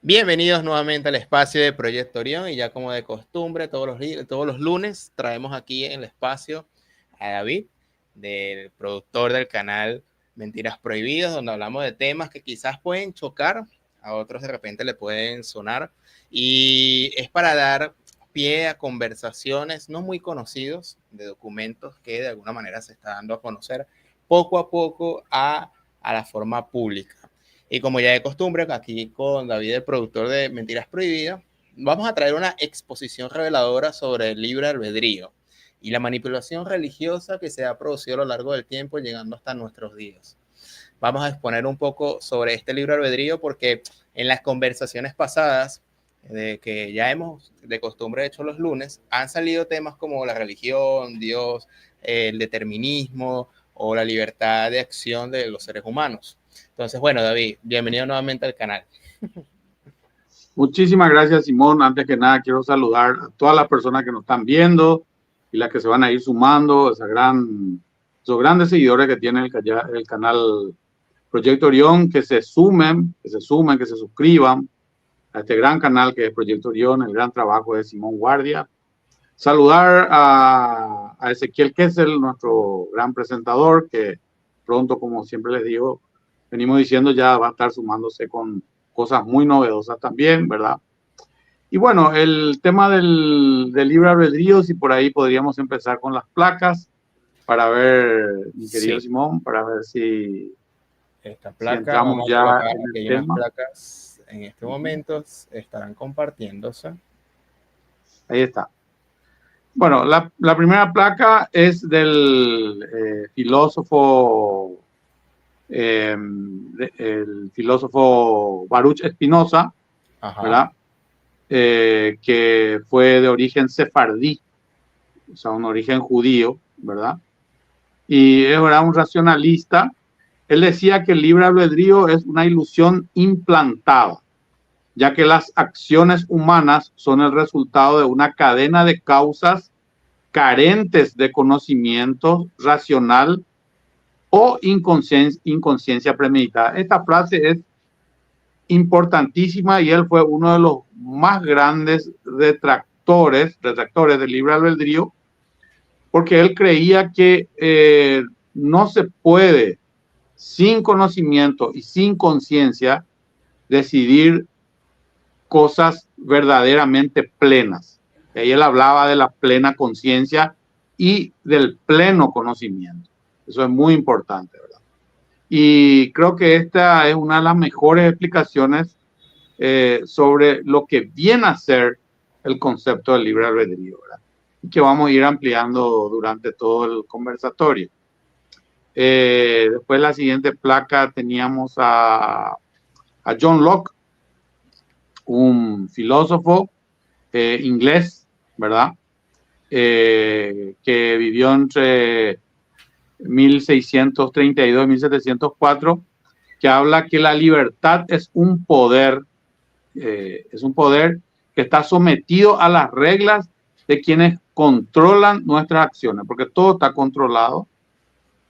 Bienvenidos nuevamente al espacio de Proyecto Orión y ya como de costumbre todos los lunes traemos aquí en el espacio a David, del productor del canal Mentiras Prohibidas, donde hablamos de temas que quizás pueden chocar, a otros de repente le pueden sonar y es para dar pie a conversaciones no muy conocidos de documentos que de alguna manera se está dando a conocer poco a poco a la forma pública. Y como ya de costumbre, aquí con David, el productor de Mentiras Prohibidas, vamos a traer una exposición reveladora sobre el libre albedrío y la manipulación religiosa que se ha producido a lo largo del tiempo, llegando hasta nuestros días. Vamos a exponer un poco sobre este libre albedrío porque en las conversaciones pasadas, que ya hemos de costumbre hecho los lunes, han salido temas como la religión, Dios, el determinismo o la libertad de acción de los seres humanos. Entonces, bueno, David, bienvenido nuevamente al canal. Muchísimas gracias, Simón. Antes que nada, quiero saludar a todas las personas que nos están viendo y las que se van a ir sumando, esos grandes seguidores que tiene el canal Proyecto Orión, que se sumen, que se suscriban a este gran canal que es Proyecto Orión, el gran trabajo de Simón Guardia. Saludar a Ezequiel Kessel, nuestro gran presentador, que pronto, como siempre les digo, venimos diciendo, ya va a estar sumándose con cosas muy novedosas también, ¿verdad? Y bueno, el tema del libre albedrío, si por ahí podríamos empezar con las placas para ver, mi querido Simón, para ver si esta placa, entramos vamos ya a colocar en el aquí unas tema. placas en este momento, estarán compartiéndose. Ahí está. Bueno, la primera placa es del filósofo el filósofo Baruch Spinoza, ¿verdad? Que fue de origen sefardí, o sea, un origen judío, ¿verdad? Y era un racionalista. Él decía que el libre albedrío es una ilusión implantada, ya que las acciones humanas son el resultado de una cadena de causas carentes de conocimiento racional o inconsciencia premeditada. Esta frase es importantísima y él fue uno de los más grandes detractores del libre albedrío, porque él creía que no se puede, sin conocimiento y sin conciencia, decidir cosas verdaderamente plenas. Y él hablaba de la plena conciencia y del pleno conocimiento. Eso es muy importante, ¿verdad? Y creo que esta es una de las mejores explicaciones sobre lo que viene a ser el concepto del libre albedrío, ¿verdad? Y que vamos a ir ampliando durante todo el conversatorio. Después, la siguiente placa, teníamos a John Locke, un filósofo inglés, ¿verdad? Que vivió entre 1632 y 1704, que habla que la libertad es un poder que está sometido a las reglas de quienes controlan nuestras acciones, porque todo está controlado,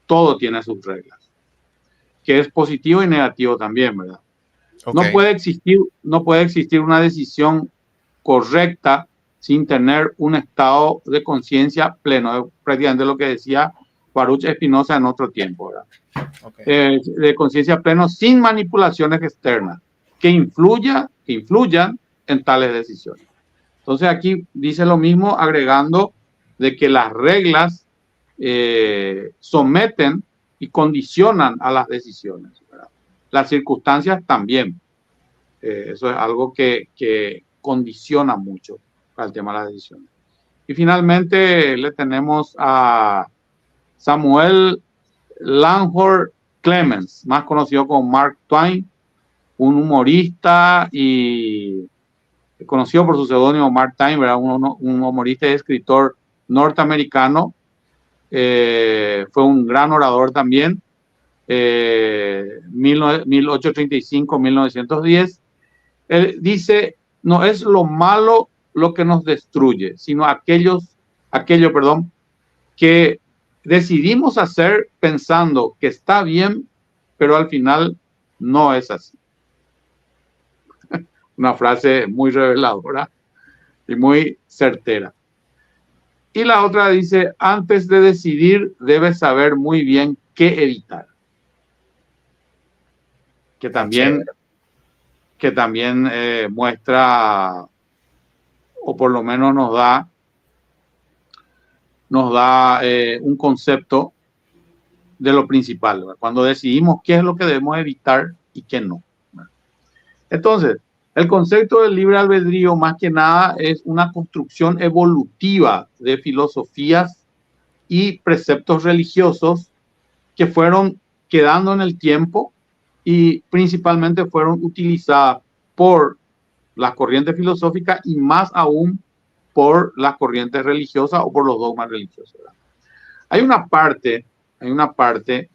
todo tiene sus reglas, que es positivo y negativo también, ¿verdad? No puede existir una decisión correcta sin tener un estado de conciencia pleno, prácticamente lo que decía Baruch Spinoza en otro tiempo, ¿verdad? De conciencia pleno sin manipulaciones externas que influyan en tales decisiones. Entonces aquí dice lo mismo, agregando de que las reglas someten y condicionan a las decisiones, ¿verdad? Las circunstancias también. Eso es algo que condiciona mucho al tema de las decisiones. Y finalmente le tenemos a Samuel Langhorne Clemens, más conocido como Mark Twain, un humorista y conocido por su seudónimo Mark Twain, ¿verdad? Un humorista y escritor norteamericano. Fue un gran orador también, 1835-1910. Él dice, no es lo malo lo que nos destruye, sino aquello, que decidimos hacer pensando que está bien, pero al final no es así. Una frase muy reveladora y muy certera. Y la otra dice, antes de decidir, debes saber muy bien qué evitar. Que también, muestra, o por lo menos nos da un concepto de lo principal, ¿verdad? Cuando decidimos qué es lo que debemos evitar y qué no, ¿verdad? Entonces, el concepto del libre albedrío más que nada es una construcción evolutiva de filosofías y preceptos religiosos que fueron quedando en el tiempo y principalmente fueron utilizadas por las corrientes filosóficas y más aún por las corrientes religiosas o por los dogmas religiosos, ¿verdad? Hay una parte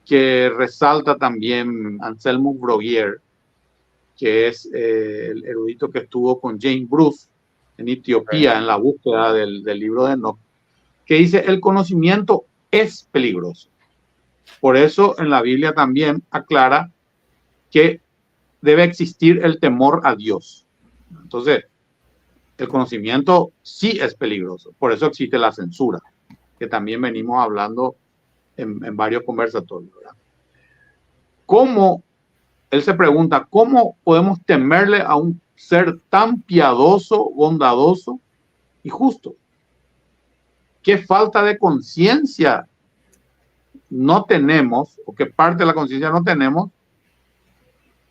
que resalta también Anselmo Broguier, que es el erudito que estuvo con James Bruce en Etiopía en la búsqueda del libro de Enoch, que dice, el conocimiento es peligroso. Por eso en la Biblia también aclara que debe existir el temor a Dios. Entonces, el conocimiento sí es peligroso. Por eso existe la censura, que también venimos hablando en varios conversatorios, ¿verdad? ¿Cómo? Él se pregunta, ¿cómo podemos temerle a un ser tan piadoso, bondadoso y justo? ¿Qué falta de conciencia no tenemos, o qué parte de la conciencia no tenemos?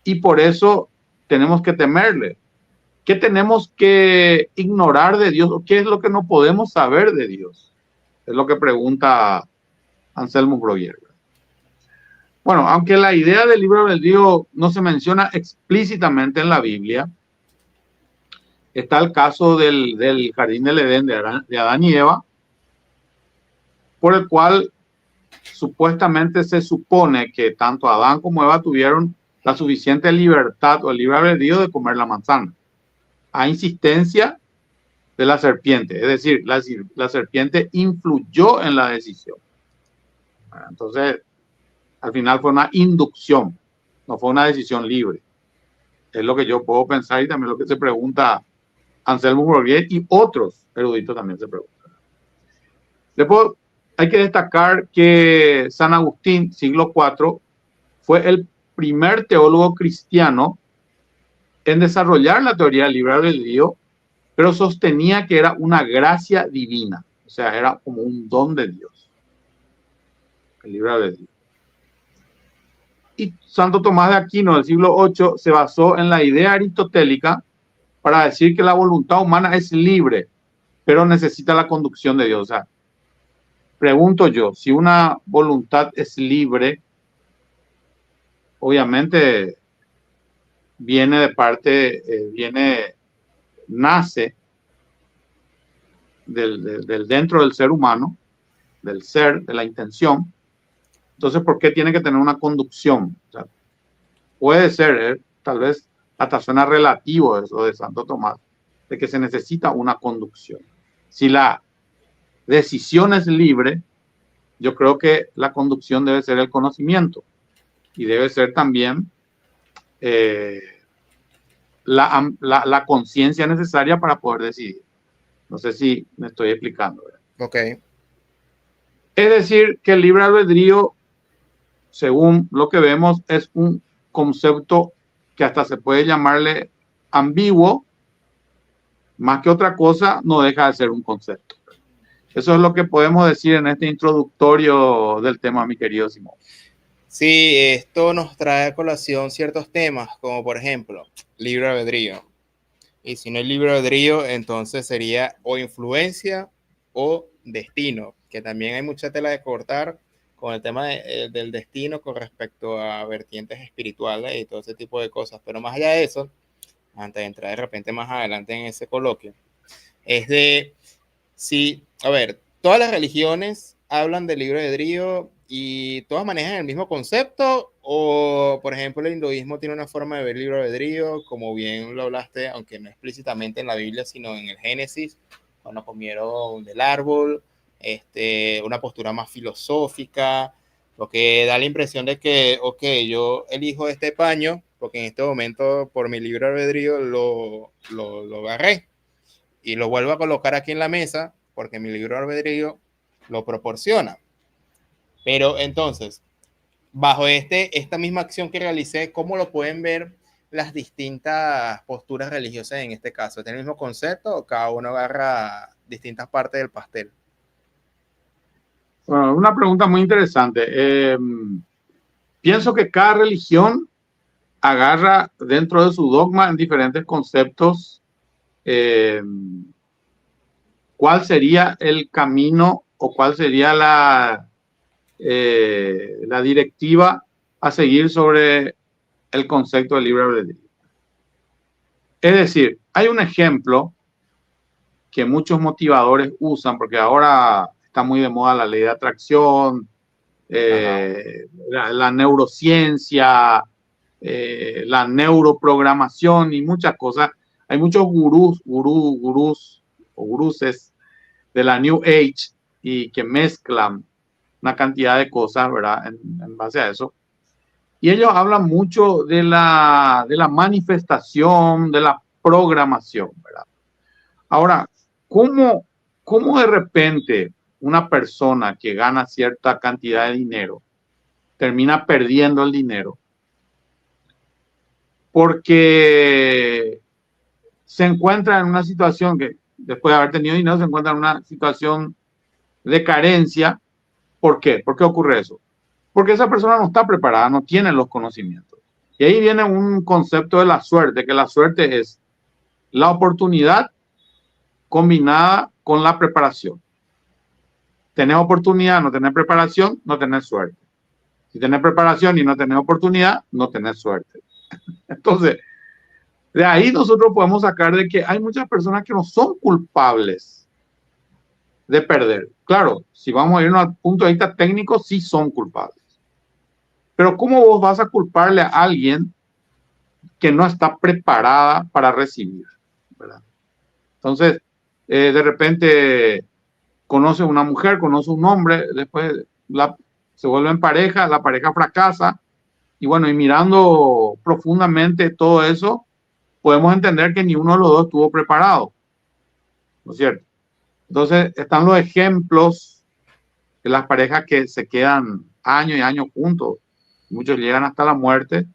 Y por eso tenemos que temerle. ¿Qué tenemos que ignorar de Dios? ¿O qué es lo que no podemos saber de Dios? Es lo que pregunta Anselmo Breuer. Bueno, aunque la idea del libro del Dios no se menciona explícitamente en la Biblia, está el caso del jardín del Edén de Adán y Eva, por el cual supuestamente se supone que tanto Adán como Eva tuvieron la suficiente libertad o el libre albedrío de comer la manzana, a insistencia de la serpiente. Es decir, la serpiente influyó en la decisión. Entonces, al final fue una inducción, no fue una decisión libre. Es lo que yo puedo pensar y también lo que se pregunta Anselmo Breuer y otros eruditos también se preguntan. Después hay que destacar que San Agustín, siglo IV, fue el primer teólogo cristiano en desarrollar la teoría del libre albedrío, pero sostenía que era una gracia divina, o sea, era como un don de Dios, el libre albedrío. Y Santo Tomás de Aquino, del siglo VIII, se basó en la idea aristotélica para decir que la voluntad humana es libre, pero necesita la conducción de Dios. O sea, pregunto yo, si una voluntad es libre, obviamente nace del dentro del ser humano, del ser, de la intención. Entonces, ¿por qué tiene que tener una conducción? O sea, puede ser, tal vez hasta suena relativo eso de Santo Tomás, de que se necesita una conducción. Si la decisión es libre, yo creo que la conducción debe ser el conocimiento y debe ser también la conciencia necesaria para poder decidir. No sé si me estoy explicando, ¿verdad? Ok. Es decir, que el libre albedrío, según lo que vemos, es un concepto que hasta se puede llamarle ambiguo, más que otra cosa, no deja de ser un concepto. Eso es lo que podemos decir en este introductorio del tema, mi querido Simón. Sí, esto nos trae a colación ciertos temas, como por ejemplo, libre albedrío. Y si no hay libre albedrío, entonces sería o influencia o destino, que también hay mucha tela de cortar con el tema del destino con respecto a vertientes espirituales y todo ese tipo de cosas. Pero más allá de eso, antes de entrar de repente más adelante en ese coloquio, es de, sí, a ver, todas las religiones hablan del libre albedrío y todas manejan el mismo concepto, o por ejemplo el hinduismo tiene una forma de ver libre albedrío, como bien lo hablaste, aunque no explícitamente en la Biblia, sino en el Génesis, cuando comieron del árbol, una postura más filosófica, lo que da la impresión de que, ok, yo elijo este paño porque en este momento por mi libre albedrío lo agarré y lo vuelvo a colocar aquí en la mesa porque mi libre albedrío lo proporciona. Pero entonces, bajo esta misma acción que realicé, ¿cómo lo pueden ver las distintas posturas religiosas en este caso? ¿Es el mismo concepto o cada uno agarra distintas partes del pastel? Bueno, una pregunta muy interesante. Pienso que cada religión agarra dentro de su dogma en diferentes conceptos cuál sería el camino o cuál sería la directiva a seguir sobre el concepto de libre albedrío. Es decir, hay un ejemplo que muchos motivadores usan, porque ahora está muy de moda la ley de atracción, la neurociencia, la neuroprogramación y muchas cosas. Hay muchos gurús o guruses de la New Age y que mezclan una cantidad de cosas, ¿verdad? En base a eso. Y ellos hablan mucho de la manifestación, de la programación, ¿verdad? Ahora, ¿cómo de repente una persona que gana cierta cantidad de dinero termina perdiendo el dinero? Porque se encuentra en una situación que, después de haber tenido dinero, se encuentra en una situación de carencia. ¿Por qué? ¿Por qué ocurre eso? Porque esa persona no está preparada, no tiene los conocimientos. Y ahí viene un concepto de la suerte, que la suerte es la oportunidad combinada con la preparación. Tener oportunidad, no tener preparación, no tener suerte. Si tenés preparación y no tenés oportunidad, no tenés suerte. Entonces, de ahí nosotros podemos sacar de que hay muchas personas que no son culpables de perder. Claro, si vamos a irnos al punto de vista técnico, sí son culpables. Pero ¿cómo vos vas a culparle a alguien que no está preparada para recibir? ¿Verdad? Entonces, de repente conoce una mujer, conoce un hombre, después se vuelven pareja, la pareja fracasa, y bueno, y mirando profundamente todo eso, podemos entender que ni uno de los dos estuvo preparado, ¿no es cierto? Entonces, están los ejemplos de las parejas que se quedan años y años juntos, muchos llegan hasta la muerte,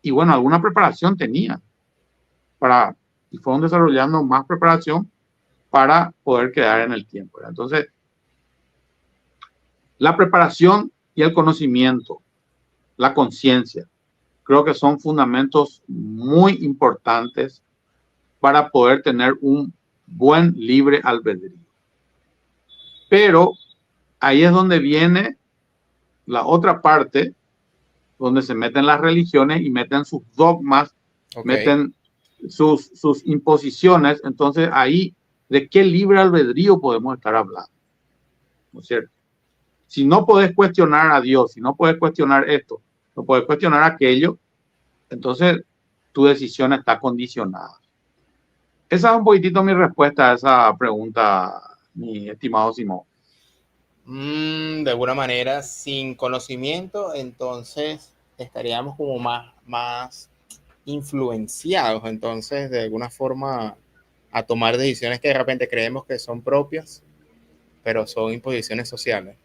y bueno, alguna preparación tenían y fueron desarrollando más preparación para poder quedar en el tiempo, ¿verdad? Entonces, la preparación y el conocimiento, la conciencia, creo que son fundamentos muy importantes para poder tener un buen libre albedrío. Pero ahí es donde viene la otra parte, donde se meten las religiones y meten sus dogmas, meten sus imposiciones. Entonces ahí, ¿de qué libre albedrío podemos estar hablando? ¿No es cierto? Si no podés cuestionar a Dios, si no podés cuestionar esto, no podés cuestionar aquello, entonces tu decisión está condicionada. Esa es un poquitito mi respuesta a esa pregunta, mi estimado Simón. De alguna manera, sin conocimiento, entonces estaríamos como más influenciados, entonces, de alguna forma, a tomar decisiones que de repente creemos que son propias, pero son imposiciones sociales.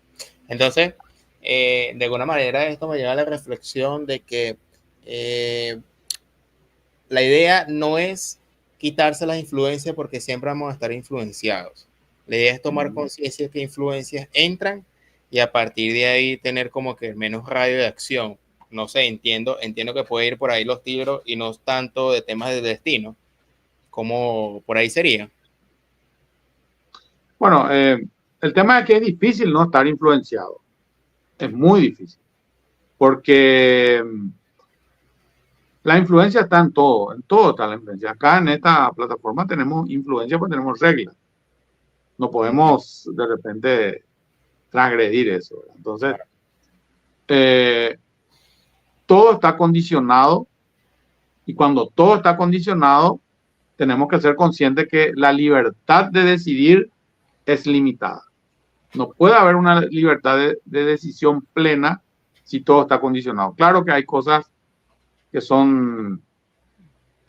Entonces, de alguna manera, esto me lleva a la reflexión de que la idea no es quitarse las influencias porque siempre vamos a estar influenciados. La idea es tomar conciencia que influencias entran y a partir de ahí tener como que menos radio de acción. No sé, entiendo que puede ir por ahí los tiros y no tanto de temas de destino, como por ahí sería. Bueno, el tema es que es difícil no estar influenciado. Es muy difícil. Porque la influencia está en todo está la influencia. Acá en esta plataforma tenemos influencia porque tenemos reglas. No podemos de repente transgredir eso. Entonces, todo está condicionado y cuando todo está condicionado, tenemos que ser conscientes que la libertad de decidir es limitada. No puede haber una libertad de decisión plena si todo está condicionado. Claro que hay cosas que son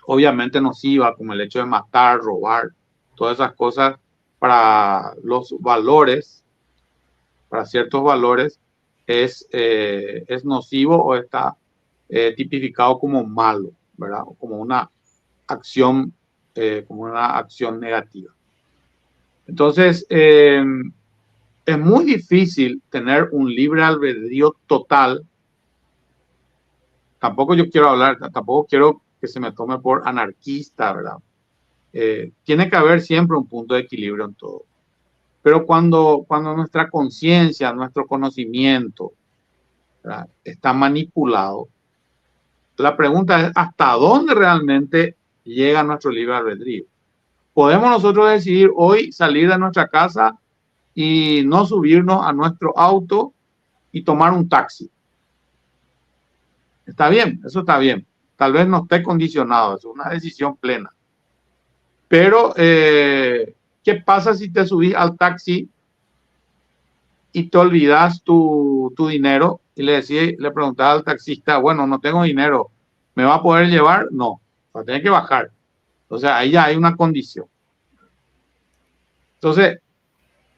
obviamente nocivas, como el hecho de matar, robar, todas esas cosas para los valores, para ciertos valores, es nocivo o está tipificado como malo, ¿verdad? O como una acción negativa. Entonces, es muy difícil tener un libre albedrío total. Tampoco yo quiero hablar, tampoco quiero que se me tome por anarquista, ¿verdad? Tiene que haber siempre un punto de equilibrio en todo. Pero cuando nuestra conciencia, nuestro conocimiento, ¿verdad?, está manipulado, la pregunta es ¿hasta dónde realmente llega nuestro libre albedrío? ¿Podemos nosotros decidir hoy salir de nuestra casa y no subirnos a nuestro auto y tomar un taxi? Está bien, eso está bien. Tal vez no esté condicionado, es una decisión plena. Pero, ¿qué pasa si te subís al taxi y te olvidas tu dinero y le preguntas al taxista, bueno, no tengo dinero, ¿me va a poder llevar? No, va a tener que bajar. Entonces, ahí ya hay una condición. Entonces,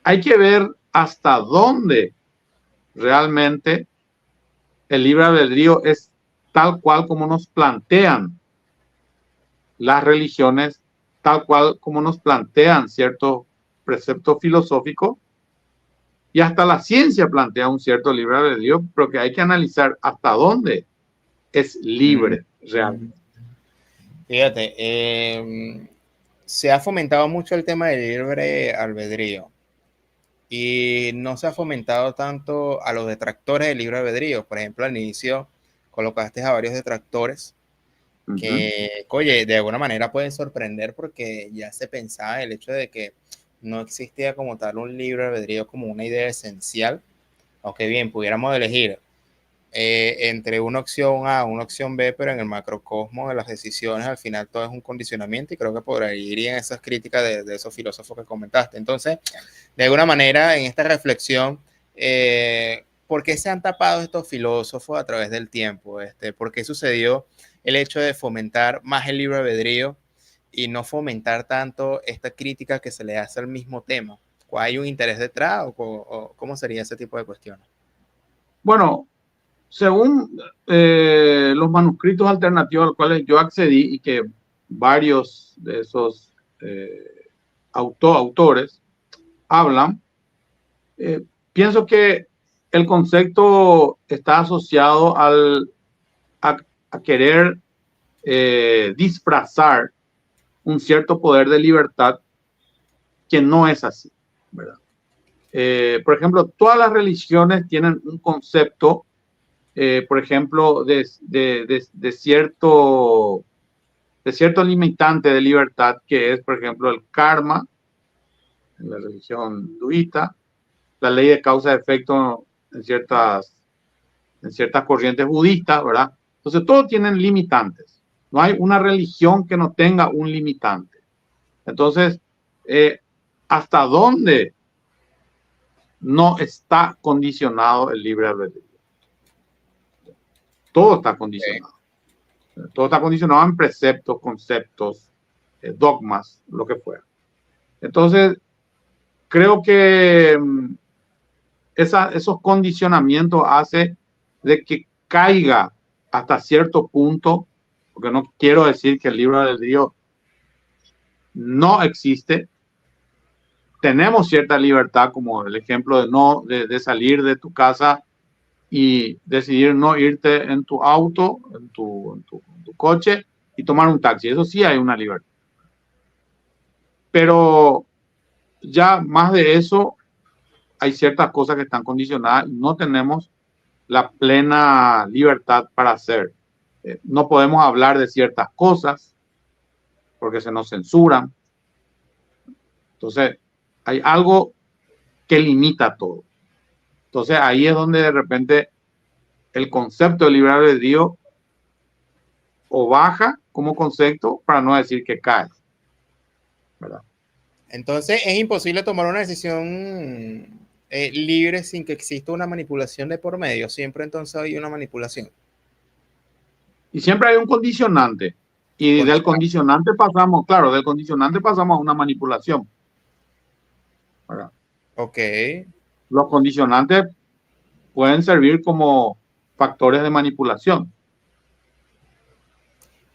hay que ver hasta dónde realmente el libre albedrío es tal cual como nos plantean las religiones, tal cual como nos plantean ciertos preceptos filosóficos, y hasta la ciencia plantea un cierto libre albedrío, pero que hay que analizar hasta dónde es libre realmente. Fíjate, se ha fomentado mucho el tema del libre albedrío y no se ha fomentado tanto a los detractores del libre albedrío. Por ejemplo, al inicio colocaste a varios detractores que, oye, de alguna manera pueden sorprender porque ya se pensaba el hecho de que no existía como tal un libre albedrío como una idea esencial, aunque bien pudiéramos elegir entre una opción A, una opción B, pero en el macrocosmo de las decisiones al final todo es un condicionamiento y creo que por ahí irían esas críticas de esos filósofos que comentaste. Entonces, de alguna manera, en esta reflexión, ¿por qué se han tapado estos filósofos a través del tiempo? ¿Por qué sucedió el hecho de fomentar más el libre albedrío y no fomentar tanto esta crítica que se le hace al mismo tema? ¿Hay un interés detrás o cómo sería ese tipo de cuestiones? Bueno, según los manuscritos alternativos a los cuales yo accedí y que varios de esos autores hablan, pienso que el concepto está asociado a querer disfrazar un cierto poder de libertad que no es así, ¿verdad? Por ejemplo, todas las religiones tienen un concepto, por ejemplo, de cierto limitante de libertad, que es, por ejemplo, el karma, en la religión hinduista, la ley de causa y efecto en ciertas corrientes budistas, ¿verdad? Entonces, todos tienen limitantes. No hay una religión que no tenga un limitante. Entonces, ¿hasta dónde no está condicionado el libre albedrío? Todo está condicionado. Todo está condicionado en preceptos, conceptos, dogmas, lo que fuera. Entonces, creo que esos condicionamientos hacen de que caiga hasta cierto punto, porque no quiero decir que el libre albedrío no existe. Tenemos cierta libertad, como el ejemplo de salir de tu casa y decidir no irte en tu auto, en tu coche y tomar un taxi. Eso sí hay una libertad. Pero ya más de eso, hay ciertas cosas que están condicionadas y no tenemos la plena libertad para hacer. No podemos hablar de ciertas cosas porque se nos censuran. Entonces, hay algo que limita todo. Entonces, ahí es donde de repente el concepto de libre albedrío o baja como concepto, para no decir que cae, ¿verdad? Entonces es imposible tomar una decisión libre sin que exista una manipulación de por medio. Siempre entonces hay una manipulación. Y siempre hay un condicionante. Y del condicionante pasamos, claro, del condicionante pasamos a una manipulación. ¿Verdad? Ok. Los condicionantes pueden servir como factores de manipulación.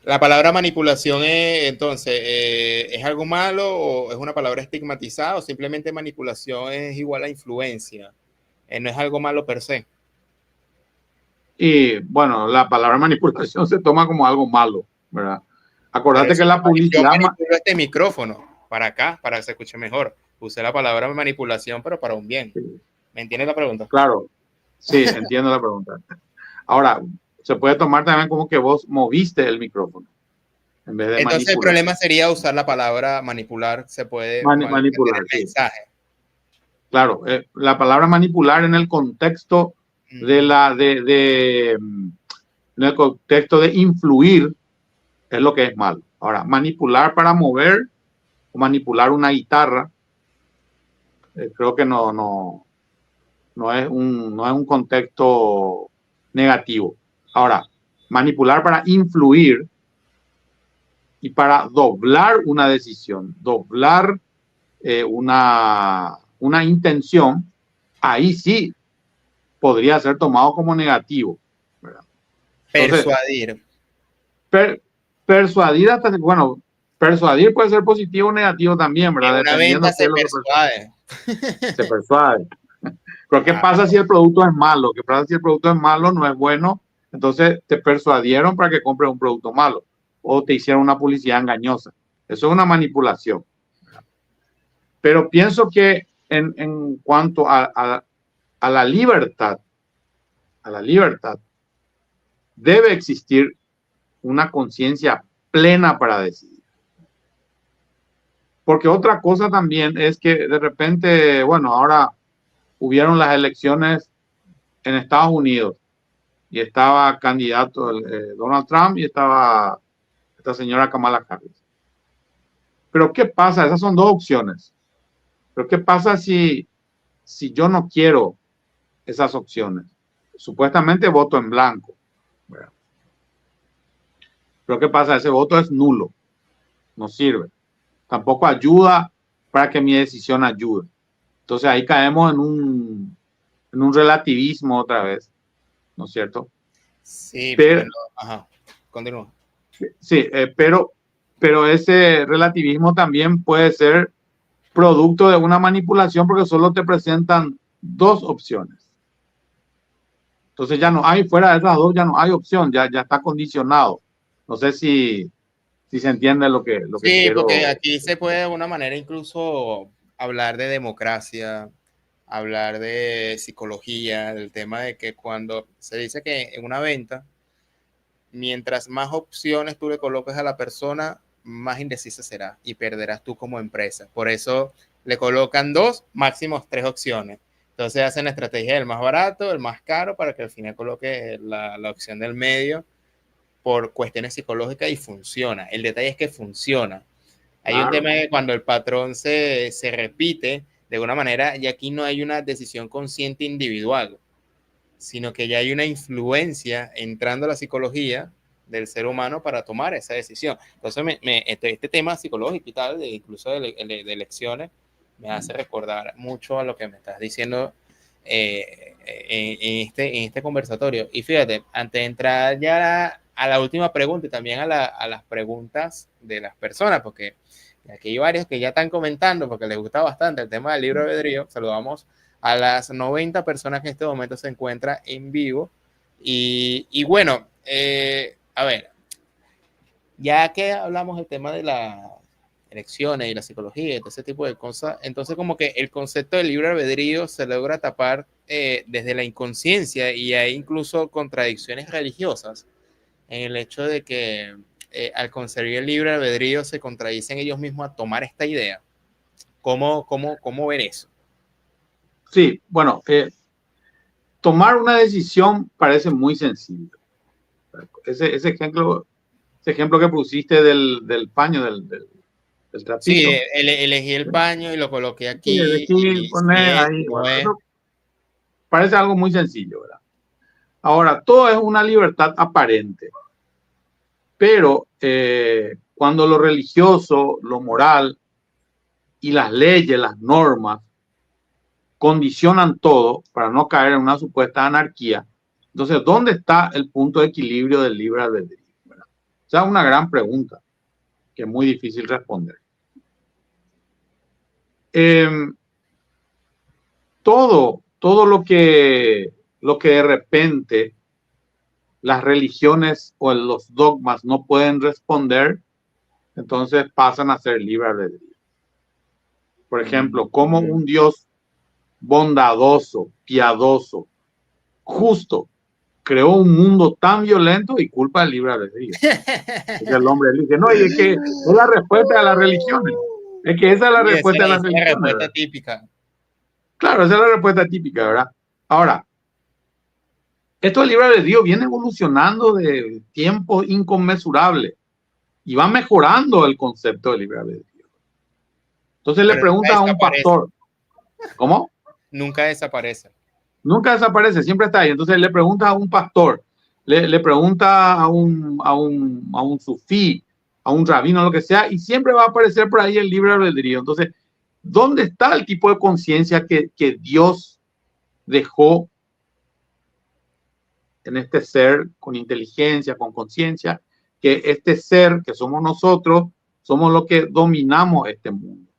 La palabra manipulación entonces, ¿es algo malo o es una palabra estigmatizada o simplemente manipulación es igual a influencia? No es algo malo per se. Y bueno, la palabra manipulación se toma como algo malo, ¿verdad? Acordate que la yo publicidad... manipulo este micrófono para acá, para que se escuche mejor. Usé la palabra manipulación, pero para un bien. ¿Me entiendes la pregunta? Claro, sí, entiendo la pregunta. Ahora, se puede tomar también como que vos moviste el micrófono en vez de Entonces manipular. el problema sería usar la palabra manipular, se puede Manipular, el mensaje. Sí. Claro, la palabra manipular en el contexto de la en el contexto de influir es lo que es malo. Ahora, manipular para mover o manipular una guitarra, creo que no es un contexto negativo. Ahora, manipular para influir y para doblar una decisión, doblar una intención, ahí sí podría ser tomado como negativo, ¿verdad? Entonces, Persuadir. Persuadir hasta, bueno, persuadir puede ser positivo o negativo también, ¿verdad? En una Dependiendo venta de qué se es lo que persuade. se persuade. Pero ¿qué pasa si el producto es malo? ¿Qué pasa si el producto es malo, no es bueno? Entonces te persuadieron para que compres un producto malo o te hicieron una publicidad engañosa. Eso es una manipulación. Pero pienso que en cuanto a la libertad, debe existir una conciencia plena para decidir. Porque otra cosa también es que de repente, bueno, ahora hubieron las elecciones en Estados Unidos y estaba candidato Donald Trump y estaba esta señora Kamala Harris. Pero ¿qué pasa? Esas son dos opciones. Pero ¿qué pasa si yo no quiero esas opciones? Supuestamente voto en blanco. ¿Verdad? Pero ¿qué pasa? Ese voto es nulo. No sirve. Tampoco ayuda para que mi decisión ayude. Entonces ahí caemos en un relativismo otra vez, ¿no es cierto? Sí, Pero, ajá, continúa. sí, pero ese relativismo también puede ser producto de una manipulación porque solo te presentan dos opciones. Entonces ya no hay, fuera de esas dos, ya no hay opción, ya está condicionado. No sé si se entiende lo que Sí, quiero. porque aquí se puede de alguna manera incluso hablar de democracia, hablar de psicología, del tema de que cuando se dice que en una venta, mientras más opciones tú le coloques a la persona, más indecisa será y perderás tú como empresa. Por eso le colocan dos, máximo tres opciones. Entonces hacen la estrategia del más barato, el más caro, para que al final coloque la opción del medio por cuestiones psicológicas y funciona. El detalle es que funciona. Hay un tema de cuando el patrón se repite de alguna manera y aquí no hay una decisión consciente individual, sino que ya hay una influencia entrando a la psicología del ser humano para tomar esa decisión. Entonces, este tema psicológico y tal, incluso de elecciones, me hace recordar mucho a lo que me estás diciendo en este conversatorio. Y fíjate, antes de entrar ya a la última pregunta y también a las preguntas de las personas, porque aquí hay varios que ya están comentando porque les gusta bastante el tema del libre albedrío. Saludamos a las 90 personas que en este momento se encuentran en vivo. Y bueno, a ver, ya que hablamos del tema de las elecciones y la psicología y todo ese tipo de cosas, entonces como que el concepto del libre albedrío se logra tapar desde la inconsciencia y hay incluso contradicciones religiosas en el hecho de que al concebir el libre albedrío se contradicen ellos mismos a tomar esta idea. ¿Cómo ver eso? Sí, bueno, tomar una decisión parece muy sencillo. Ese ejemplo que pusiste del paño, del trapito. Sí, elegí el paño y lo coloqué aquí. Sí, elegí poner ahí. Bueno, eso parece algo muy sencillo, ¿verdad? Ahora, todo es una libertad aparente. Pero cuando lo religioso, lo moral y las leyes, las normas, condicionan todo para no caer en una supuesta anarquía, entonces, ¿dónde está el punto de equilibrio del libre albedrío? Esa es una gran pregunta que es muy difícil responder. Todo lo que de repente las religiones o los dogmas no pueden responder, entonces pasan a ser libre albedrío. Por ejemplo, como un Dios bondadoso, piadoso, justo, creó un mundo tan violento y culpa del libre albedrío. El hombre dice, no, y es que es la respuesta de las religiones. Es que esa es la respuesta de las religiones. La respuesta típica. Claro, esa es la respuesta típica, ¿verdad? Ahora, esto del libre albedrío viene evolucionando de tiempos inconmensurables y va mejorando el concepto del libre albedrío. Entonces le pregunta a un pastor, ¿cómo? Nunca desaparece. Nunca desaparece, siempre está ahí. Entonces le pregunta a un pastor, le pregunta a un sufí, a un rabino, lo que sea, y siempre va a aparecer por ahí el libre albedrío. Entonces, ¿dónde está el tipo de conciencia que Dios dejó en este ser con inteligencia, con conciencia? Que este ser que somos nosotros, somos los que dominamos este mundo.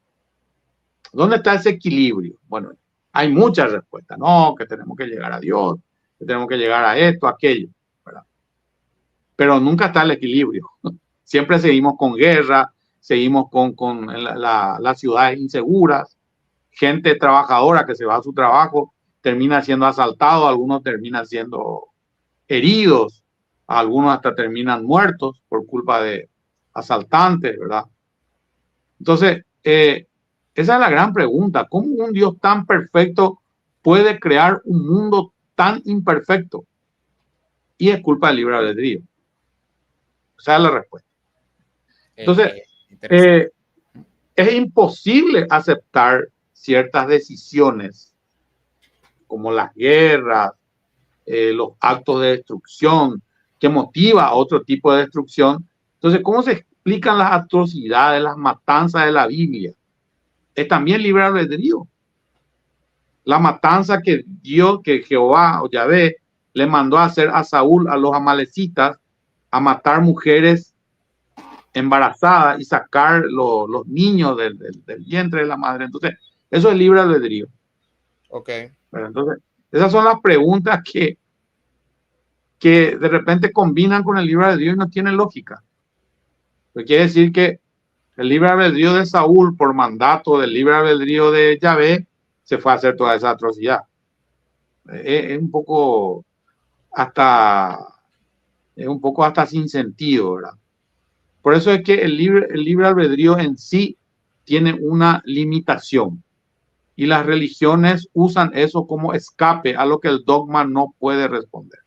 ¿Dónde está ese equilibrio? Bueno, hay muchas respuestas. No, que tenemos que llegar a Dios, que tenemos que llegar a esto, a aquello, ¿verdad? Pero nunca está el equilibrio. Siempre seguimos con guerra, seguimos con las ciudades inseguras, gente trabajadora que se va a su trabajo, termina siendo asaltado, algunos terminan siendo heridos, algunos hasta terminan muertos por culpa de asaltantes, ¿verdad? Entonces, esa es la gran pregunta. ¿Cómo un Dios tan perfecto puede crear un mundo tan imperfecto? Y es culpa del libre albedrío. Esa es la respuesta. Entonces, es imposible aceptar ciertas decisiones como las guerras, los actos de destrucción que motiva a otro tipo de destrucción. Entonces, ¿cómo se explican las atrocidades, las matanzas de la Biblia? Es también libre albedrío. La matanza que Jehová o Yahvé le mandó a hacer a Saúl, a los amalecitas, a matar mujeres embarazadas y sacar los niños del vientre de la madre. Entonces, eso es libre albedrío. Ok. Pero entonces, esas son las preguntas que de repente combinan con el libre albedrío y no tienen lógica. Pues quiere decir que el libre albedrío de Saúl, por mandato del libre albedrío de Yahvé, se fue a hacer toda esa atrocidad. Es un poco hasta sin sentido, ¿verdad? Por eso es que el libre albedrío en sí tiene una limitación y las religiones usan eso como escape a lo que el dogma no puede responder.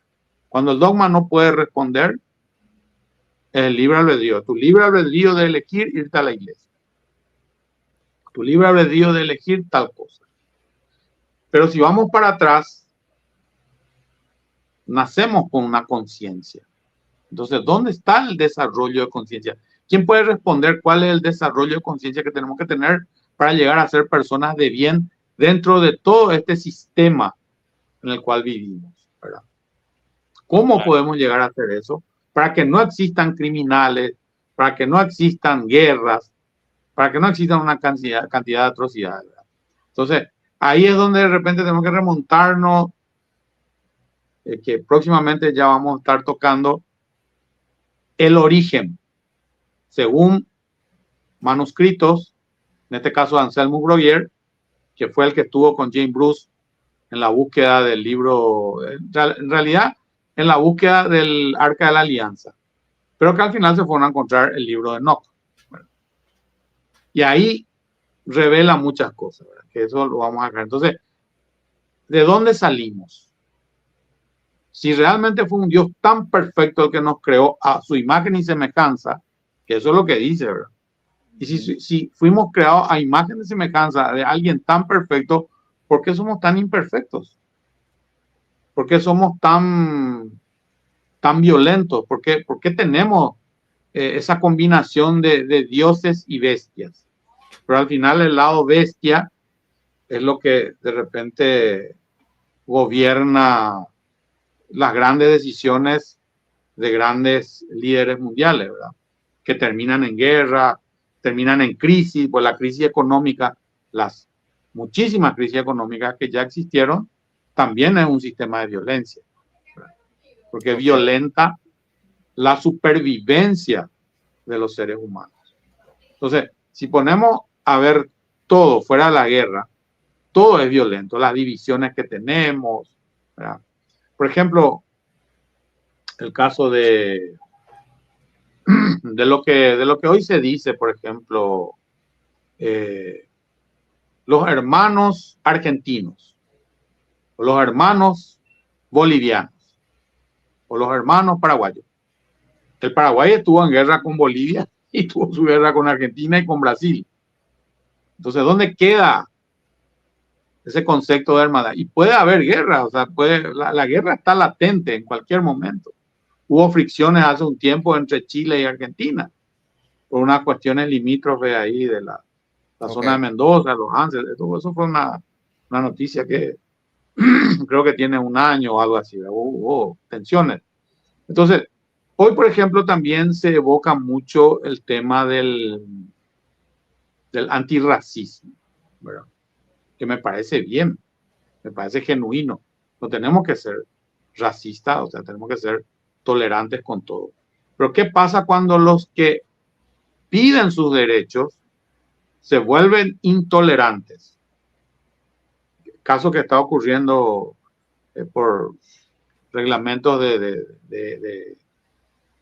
Cuando el dogma no puede responder, el libre albedrío, tu libre albedrío de elegir irte a la iglesia, tu libre albedrío de elegir tal cosa. Pero si vamos para atrás, nacemos con una conciencia. Entonces, ¿dónde está el desarrollo de conciencia? ¿Quién puede responder cuál es el desarrollo de conciencia que tenemos que tener para llegar a ser personas de bien dentro de todo este sistema en el cual vivimos, ¿verdad? ¿Cómo podemos llegar a hacer eso? Para que no existan criminales, para que no existan guerras, para que no existan una cantidad de atrocidades, ¿verdad? Entonces, ahí es donde de repente tenemos que remontarnos, que próximamente ya vamos a estar tocando el origen, según manuscritos, en este caso Anselmo Breuer, que fue el que estuvo con Jane Bruce en la búsqueda del libro, en realidad en la búsqueda del Arca de la Alianza, pero que al final se fueron a encontrar el libro de Enoch. Y ahí revela muchas cosas, ¿verdad? Que eso lo vamos a ver. Entonces, ¿de dónde salimos? Si realmente fue un Dios tan perfecto el que nos creó a su imagen y semejanza, que eso es lo que dice, ¿verdad? Y si fuimos creados a imagen y semejanza de alguien tan perfecto, ¿por qué somos tan imperfectos? ¿Por qué somos tan violentos? ¿Por qué tenemos esa combinación de dioses y bestias. Pero al final el lado bestia es lo que de repente gobierna las grandes decisiones de grandes líderes mundiales, ¿verdad? Que terminan en guerra, terminan en crisis, pues la crisis económica, las muchísimas crisis económicas que ya existieron, también es un sistema de violencia, ¿verdad? Porque violenta la supervivencia de los seres humanos. Entonces, si ponemos a ver todo fuera de la guerra, todo es violento, las divisiones que tenemos, ¿verdad? Por ejemplo, el caso de lo que hoy se dice, por ejemplo, los hermanos argentinos, o los hermanos bolivianos, o los hermanos paraguayos. El Paraguay estuvo en guerra con Bolivia y tuvo su guerra con Argentina y con Brasil. Entonces, ¿dónde queda ese concepto de hermandad? Y puede haber guerra, o sea, la guerra está latente en cualquier momento. Hubo fricciones hace un tiempo entre Chile y Argentina por unas cuestiones limítrofes ahí de la zona de Mendoza, los Andes, todo eso fue una noticia que creo que tiene un año o algo así, hubo tensiones. Entonces, hoy, por ejemplo, también se evoca mucho el tema del antirracismo, ¿verdad? Que me parece bien, me parece genuino. No tenemos que ser racistas, o sea, tenemos que ser tolerantes con todo. Pero ¿qué pasa cuando los que piden sus derechos se vuelven intolerantes? Caso que está ocurriendo por reglamentos de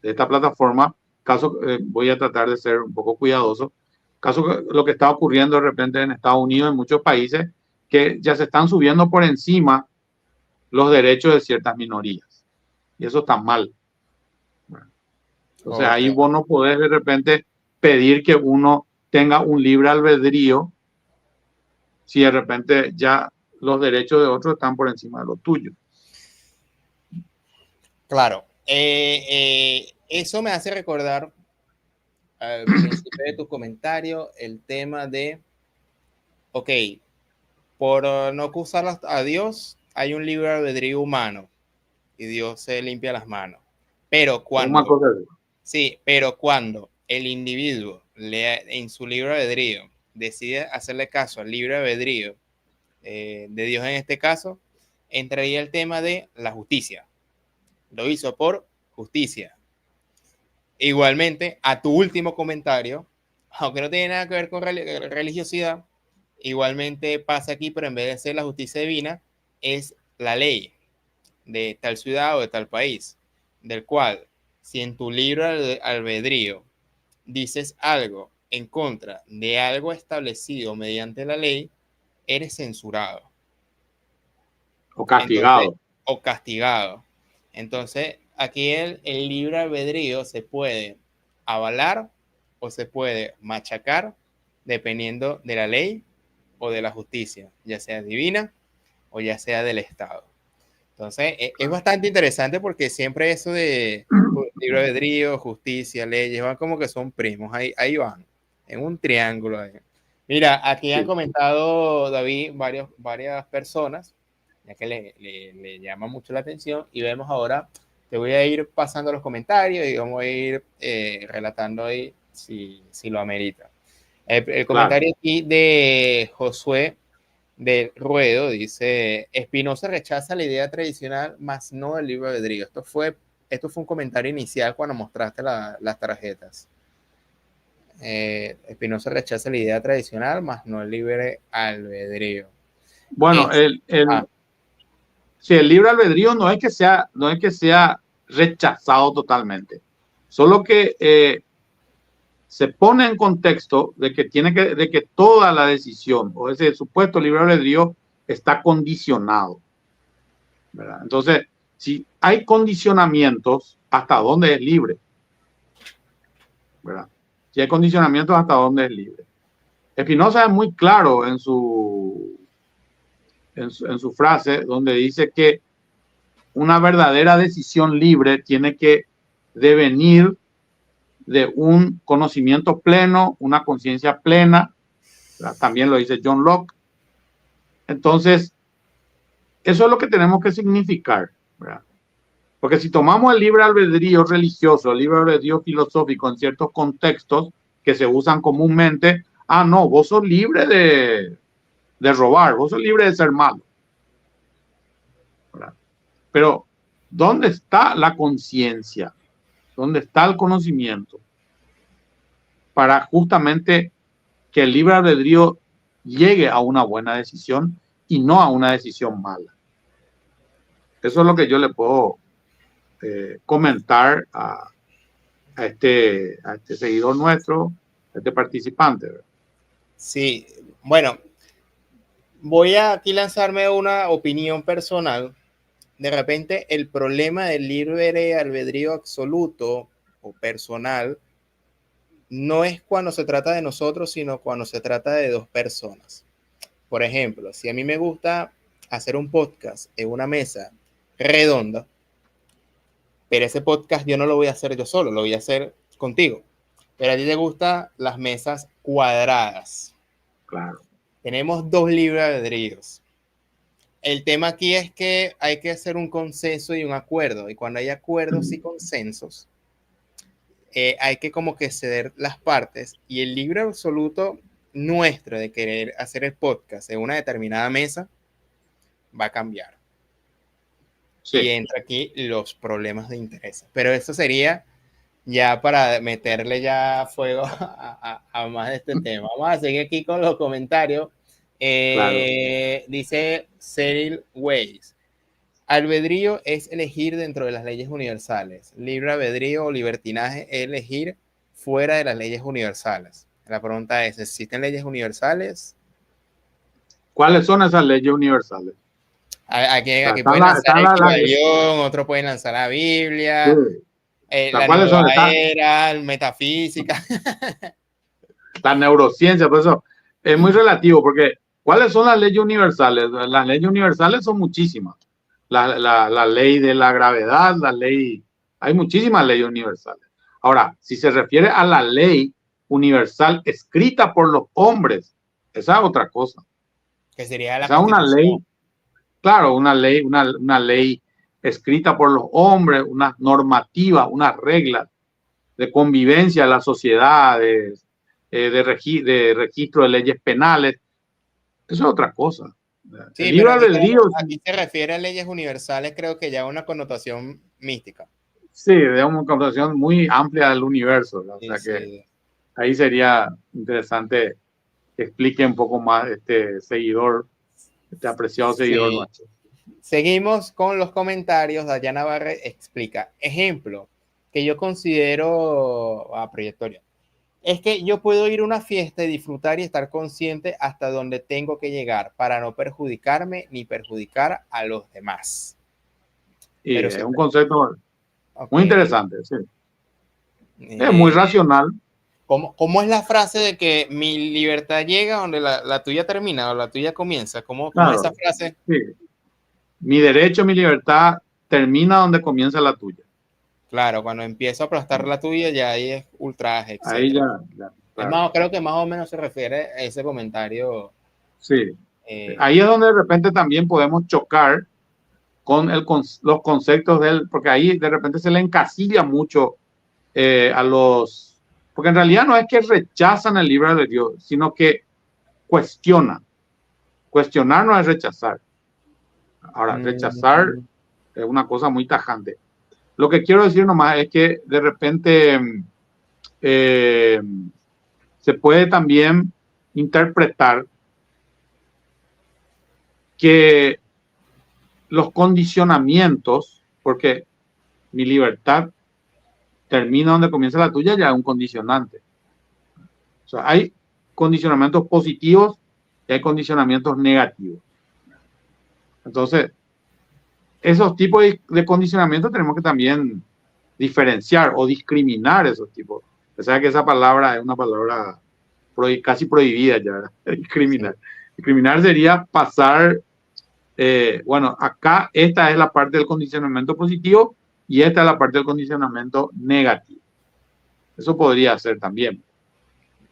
esta plataforma. Caso, voy a tratar de ser un poco cuidadoso. Caso, lo que está ocurriendo de repente en Estados Unidos, en muchos países, que ya se están subiendo por encima los derechos de ciertas minorías. Y eso está mal. Entonces ahí vos no podés de repente pedir que uno tenga un libre albedrío si de repente ya los derechos de otros están por encima de los tuyos. Claro. Eso me hace recordar al principio de tu comentario el tema de, ok, por no acusar a Dios, hay un libre albedrío humano y Dios se limpia las manos. Pero cuando el individuo en su libre albedrío decide hacerle caso al libre albedrío de Dios en este caso, entraría el tema de la justicia. Lo hizo por justicia. Igualmente, a tu último comentario, aunque no tiene nada que ver con religiosidad, igualmente pasa aquí, pero en vez de ser la justicia divina, es la ley de tal ciudad o de tal país, del cual, si en tu libre albedrío dices algo en contra de algo establecido mediante la ley, eres censurado. O castigado. Entonces, aquí el libre albedrío se puede avalar o se puede machacar dependiendo de la ley o de la justicia, ya sea divina o ya sea del Estado. Entonces, es bastante interesante porque siempre eso de libre albedrío, justicia, leyes, van como que son primos, ahí van, en un triángulo. Ahí. Mira, aquí han comentado, David, varias personas, ya que le llama mucho la atención, y vemos ahora, te voy a ir pasando los comentarios y vamos a ir relatando ahí si lo amerita. El comentario aquí de Josué del Ruedo dice: Spinoza rechaza la idea tradicional, más no el libre albedrío. Esto fue un comentario inicial cuando mostraste las tarjetas. Spinoza rechaza la idea tradicional, más no el libre albedrío. Bueno, si el libre albedrío no es que sea rechazado totalmente, solo que se pone en contexto de que toda la decisión o ese supuesto libre albedrío está condicionado, ¿verdad? Entonces, si hay condicionamientos, ¿hasta dónde es libre? ¿Verdad? Si hay condicionamientos, ¿hasta dónde es libre? Spinoza es muy claro en su frase, donde dice que una verdadera decisión libre tiene que devenir de un conocimiento pleno, una conciencia plena, ¿verdad? También lo dice John Locke. Entonces, eso es lo que tenemos que significar, ¿verdad? Porque si tomamos el libre albedrío religioso, el libre albedrío filosófico en ciertos contextos que se usan comúnmente, no, vos sos libre de robar, vos sos libre de ser malo, ¿verdad? Pero, ¿dónde está la conciencia? ¿Dónde está el conocimiento? Para justamente que el libre albedrío llegue a una buena decisión y no a una decisión mala. Eso es lo que yo le puedo comentar a este seguidor nuestro, a este participante, ¿verdad? Sí, bueno, voy a aquí lanzarme una opinión personal. De repente, el problema del libre albedrío absoluto o personal no es cuando se trata de nosotros, sino cuando se trata de dos personas. Por ejemplo, si a mí me gusta hacer un podcast en una mesa redonda, pero ese podcast yo no lo voy a hacer yo solo, lo voy a hacer contigo. Pero a ti te gustan las mesas cuadradas. Claro. Tenemos dos libres albedríos. El tema aquí es que hay que hacer un consenso y un acuerdo. Y cuando hay acuerdos y consensos, hay que como que ceder las partes. Y el libre absoluto nuestro de querer hacer el podcast en una determinada mesa va a cambiar. Sí. Y entra aquí los problemas de interés. Pero eso sería ya para meterle ya fuego a más de este tema. Vamos a seguir aquí con los comentarios. Claro. Dice Cyril Weiss: albedrío es elegir dentro de las leyes universales. Libre albedrío o libertinaje es elegir fuera de las leyes universales. La pregunta es, ¿existen leyes universales? ¿Cuáles son esas leyes universales? Aquí pueden lanzar el Kibalión, otros pueden lanzar la Biblia, sí. La nueva era, metafísica. La neurociencia, por eso es muy relativo, porque ¿cuáles son las leyes universales? Las leyes universales son muchísimas. La ley de la gravedad, hay muchísimas leyes universales. Ahora, si se refiere a la ley universal escrita por los hombres, esa es otra cosa. Que sería la Constitución. Una ley, claro, una ley escrita por los hombres, unas normativas, unas reglas de convivencia de la sociedad, de registro de leyes penales. Eso es otra cosa. Sí, pero aquí se refiere a leyes universales, creo que ya una connotación mística. Sí, de una connotación muy amplia del universo, ¿no? Sí, o sea que sí. Ahí sería interesante que explique un poco más este seguidor, este apreciado seguidor sí. nuestro. Seguimos con los comentarios. Dayana Barre explica: ejemplo que yo considero proyectoria. Es que yo puedo ir a una fiesta y disfrutar y estar consciente hasta donde tengo que llegar para no perjudicarme ni perjudicar a los demás. Y pero es un concepto muy interesante, sí. Es muy racional. ¿Cómo es la frase de que mi libertad llega donde la tuya termina o la tuya comienza? ¿Cómo es esa frase? Sí. Mi derecho, mi libertad termina donde comienza la tuya. Claro, cuando empiezo a aplastar la tuya, ya ahí es ultraje, etc. Ahí ya claro. Creo que más o menos se refiere a ese comentario. Sí. Ahí es donde de repente también podemos chocar con los conceptos porque ahí de repente se le encasilla mucho a los... Porque en realidad no es que rechazan el libre albedrío, sino que cuestionan. Cuestionar no es rechazar. Ahora, rechazar es una cosa muy tajante. Lo que quiero decir nomás es que de repente se puede también interpretar que los condicionamientos, porque mi libertad termina donde comienza la tuya, ya es un condicionante. O sea, hay condicionamientos positivos y hay condicionamientos negativos. Entonces, esos tipos de condicionamiento tenemos que también diferenciar o discriminar esos tipos. O sea que esa palabra es una palabra casi prohibida ya, ¿verdad? Discriminar. Sí. Discriminar sería pasar, bueno, acá esta es la parte del condicionamiento positivo y esta es la parte del condicionamiento negativo. Eso podría ser también.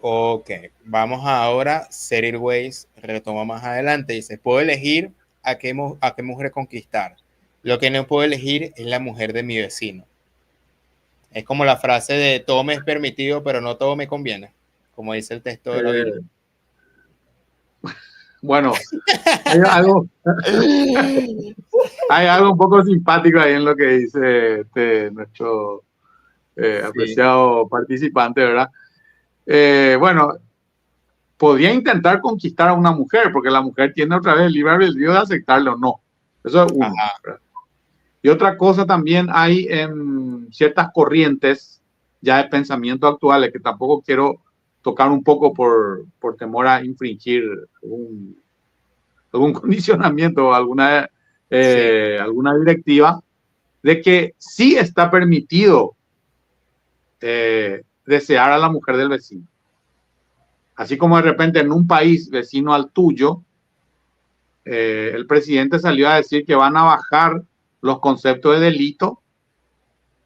Ok, vamos ahora, Cyril Weiss retoma más adelante, dice, puedo elegir a qué mujer conquistar. Lo que no puedo elegir es la mujer de mi vecino. Es como la frase de todo me es permitido, pero no todo me conviene, como dice el texto de la Biblia. Bueno, hay algo, hay algo un poco simpático ahí en lo que dice nuestro Sí. apreciado participante, ¿verdad? Bueno, podría intentar conquistar a una mujer, porque la mujer tiene otra vez el libre albedrío de aceptarlo o no. Eso es uno. Y otra cosa también hay en ciertas corrientes ya de pensamiento actuales que tampoco quiero tocar un poco por temor a infringir algún condicionamiento o alguna directiva, de que sí está permitido desear a la mujer del vecino. Así como de repente en un país vecino al tuyo, el presidente salió a decir que van a bajar los conceptos de delito.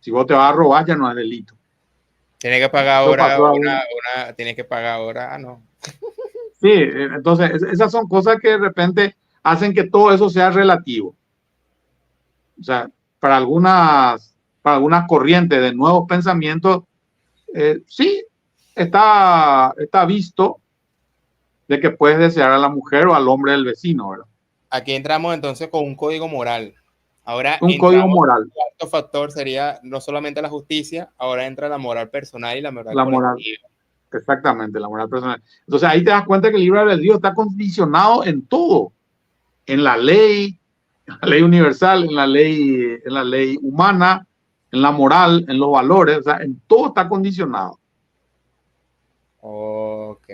Si vos te vas a robar, ya no es delito. Tiene que pagar ahora tiene que pagar ahora, no. Sí, entonces esas son cosas que de repente hacen que todo eso sea relativo. O sea, para algunas corrientes de nuevos pensamientos, sí, está visto de que puedes desear a la mujer o al hombre del vecino, ¿verdad? Aquí entramos entonces con un código moral. Ahora un código moral. El cuarto factor sería no solamente la justicia, ahora entra la moral personal y la moral colectiva. Exactamente, la moral personal. Entonces ahí te das cuenta que el libre albedrío está condicionado en todo, en la ley universal, en la ley humana, en la moral, en los valores, o sea, en todo está condicionado. Ok.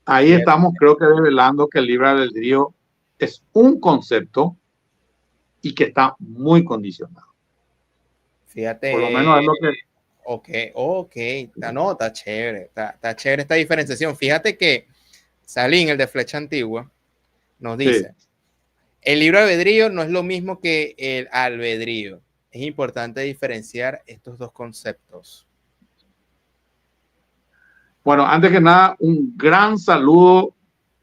Ahí estamos, creo que revelando que el libre albedrío es un concepto y que está muy condicionado. Fíjate. Por lo menos es lo que... Ok, no, está chévere, está chévere esta diferenciación. Fíjate que Salín, el de Flecha Antigua, nos dice, sí, el libre albedrío no es lo mismo que el albedrío. Es importante diferenciar estos dos conceptos. Bueno, antes que nada, un gran saludo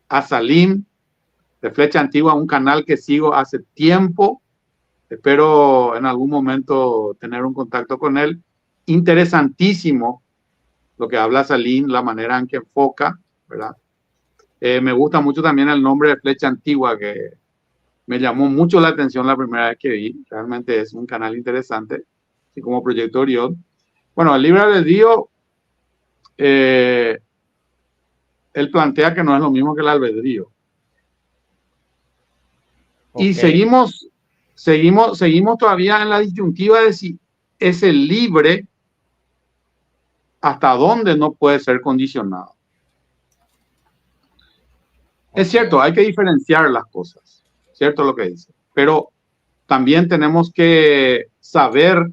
a Salim de Flecha Antigua, un canal que sigo hace tiempo. Espero en algún momento tener un contacto con él. Interesantísimo lo que habla Salim, la manera en que enfoca, ¿verdad? Me gusta mucho también el nombre de Flecha Antigua, que me llamó mucho la atención la primera vez que vi. Realmente es un canal interesante, así como Proyecto Orión. Bueno, el libre albedrío, él plantea que no es lo mismo que el albedrío. Okay. Y seguimos todavía en la disyuntiva de si es el libre hasta dónde no puede ser condicionado. Okay. Es cierto, hay que diferenciar las cosas, cierto lo que dice, pero también tenemos que saber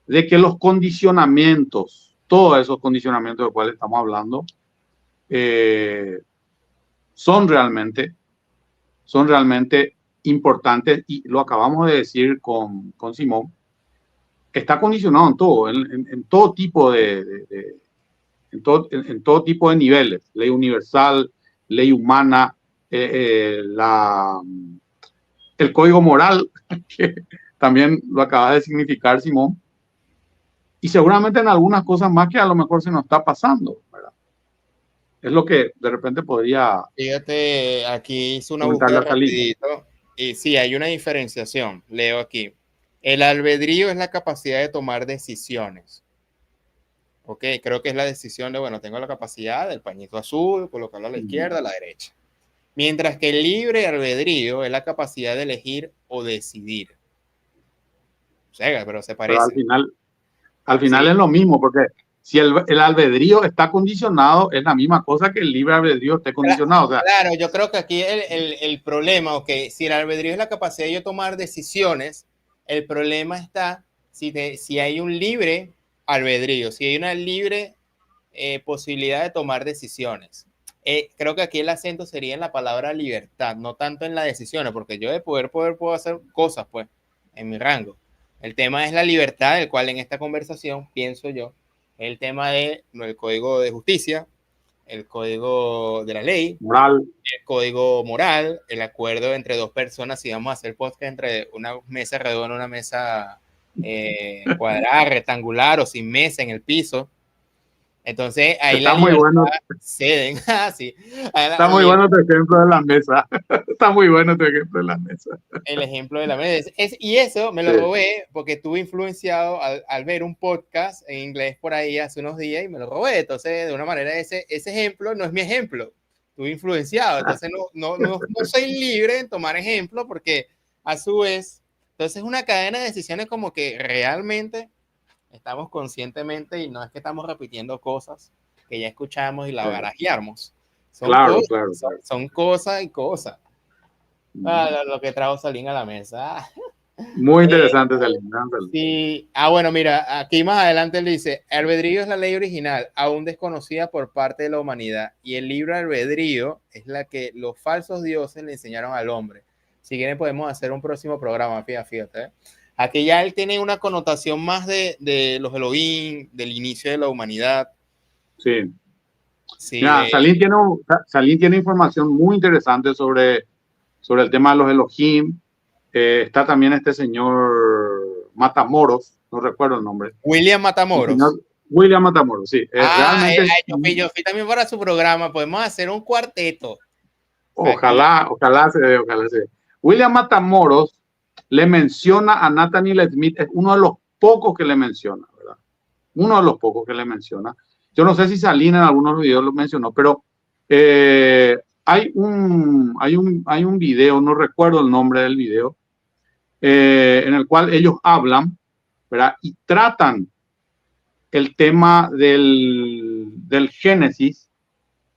de que los condicionamientos, todos esos condicionamientos de los cuales estamos hablando, son realmente importantes, y lo acabamos de decir con Simón. Está condicionado en todo, en todo tipo en todo tipo de niveles, ley universal, ley humana, el código moral, que también lo acaba de significar Simón, y seguramente en algunas cosas más que a lo mejor se nos está pasando, ¿verdad? Es lo que de repente podría... Fíjate, aquí hice una búsqueda rapidito, y sí, hay una diferenciación, leo aquí. El albedrío es la capacidad de tomar decisiones. Ok, creo que es la decisión de, bueno, tengo la capacidad del pañito azul, colocarlo a la izquierda, a la derecha. Mientras que el libre albedrío es la capacidad de elegir o decidir. O sea, pero se parece. Pero al final sí, es lo mismo, porque si el albedrío está condicionado, es la misma cosa que el libre albedrío esté condicionado. Claro, o sea, claro, yo creo que aquí el problema, ok, si el albedrío es la capacidad de yo tomar decisiones, el problema está si hay un libre albedrío, si hay una libre posibilidad de tomar decisiones. Creo que aquí el acento sería en la palabra libertad, no tanto en las decisiones, porque yo de poder puedo hacer cosas, pues, en mi rango. El tema es la libertad, el cual en esta conversación, pienso yo, el tema de el código de justicia, el código de la ley, moral, el código moral, el acuerdo entre dos personas, si vamos a hacer podcast entre una mesa redonda, una mesa cuadrada, rectangular o sin mesa en el piso. Entonces ahí la está muy libertad bueno. ceden. Sí. Está muy bueno tu ejemplo de la mesa. Está muy bueno tu ejemplo de la mesa. El ejemplo de la mesa. Y eso me lo robé porque estuve influenciado al ver un podcast en inglés por ahí hace unos días y me lo robé. Entonces, de una manera, ese ejemplo no es mi ejemplo. Estuve influenciado. Entonces, no soy libre en tomar ejemplo porque a su vez, entonces es una cadena de decisiones como que realmente estamos conscientemente y no es que estamos repitiendo cosas que ya escuchamos y la barajeamos. Son Claro, cosas, claro, claro. son cosas y cosas. Lo que trajo Salín a la mesa. Muy interesante, Salina. Sí. Bueno, mira, aquí más adelante él dice, albedrío es la ley original, aún desconocida por parte de la humanidad, y el libro albedrío es la que los falsos dioses le enseñaron al hombre. Si quieren podemos hacer un próximo programa, fíjate. Aquí ya él tiene una connotación más de los Elohim, del inicio de la humanidad. Sí. Sí, Mira, Salín tiene información muy interesante sobre el tema de los Elohim. Está también este señor Matamoros, no recuerdo el nombre. William Matamoros. William Matamoros, sí. Realmente. Yo fui también para su programa. Podemos hacer un cuarteto. Ojalá se dé, ojalá se dé. William Matamoros le menciona a Nathaniel Smith, es uno de los pocos que le menciona, ¿verdad? Uno de los pocos que le menciona. Yo no sé si Salina en algunos videos lo mencionó, pero hay un video, no recuerdo el nombre del video, en el cual ellos hablan, ¿verdad? Y tratan el tema del Génesis,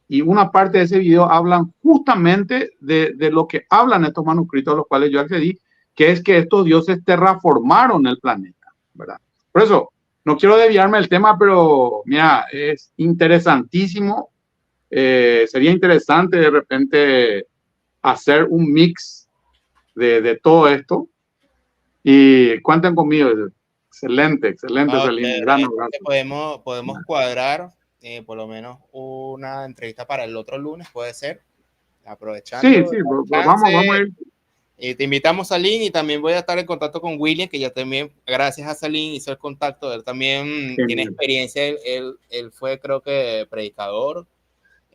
y una parte de ese video hablan justamente de lo que hablan estos manuscritos a los cuales yo accedí, que es que estos dioses terraformaron el planeta, ¿verdad? Por eso, no quiero desviarme del tema, pero mira, es interesantísimo. Sería interesante de repente hacer un mix de todo esto. Y cuenten conmigo. Excelente, Celine. Gran abrazo. Podemos cuadrar por lo menos una entrevista para el otro lunes, puede ser. Aprovechando. Sí, vamos a ir. Te invitamos a Lin y también voy a estar en contacto con William, que ya también, gracias a Salín, hizo el contacto. Él también tiene experiencia. Él fue, creo que, predicador